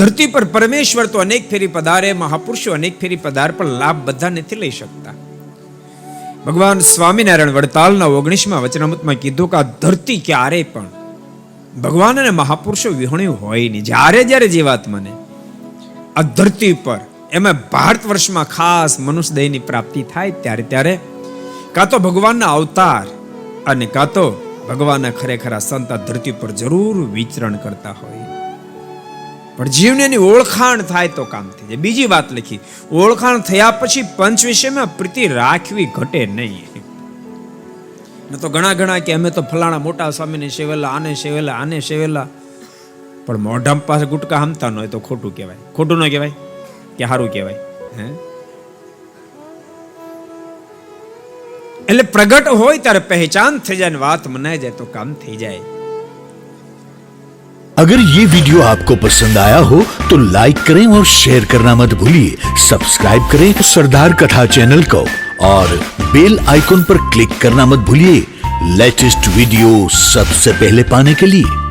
ધરતી પર પરમેશ્વર તો અનેક ફેરી પધારે, મહાપુરુષો અનેક ફેરી પધારે, પણ લાભ બધા નથી લઈ શકતા. ભગવાન સ્વામિનારાયણ વડતાલના 19મા વચનામૃતમાં કીધું કે આ ધરતી ક્યારે પણ ભગવાન અને મહાપુરુષો વિહોણી હોય નહીં. જ્યારે જીવાત્માને આ ધરતી પર, એમાં ભારત વર્ષમાં ખાસ મનુષ્ય દેહની પ્રાપ્તિ થાય ત્યારે કાં તો ભગવાનના અવતાર અને કાં તો ભગવાનના ખરેખર સંત આ ધરતી પર જરૂર વિચરણ કરતા હોય. પણ જીવને એની ઓળખાણ થાય તો કામ થઈ જાય. બીજી વાત લખી, ઓળખાણ થયા પછી પંચ વિષયમાં પ્રીતિ રાખવી ઘટે નહીં. ન તો ઘણા કે અમે તો ફલાણા મોટા સ્વામીને સેવેલા, આને સેવેલા, પણ મોઢા પાસે ગુટકા હમતા ન હોય તો ખોટું કહેવાય. ખોટું ન કહેવાય કે સારું કહેવાય? એટલે પ્રગટ હોય ત્યારે પહેચાન થઈ જાય, વાત મનાઈ જાય તો કામ થઈ જાય. अगर ये वीडियो आपको पसंद आया हो तो लाइक करें और शेयर करना मत भूलिए. सब्सक्राइब करें सरदार कथा चैनल को और बेल आइकॉन पर क्लिक करना मत भूलिए लेटेस्ट वीडियो सबसे पहले पाने के लिए.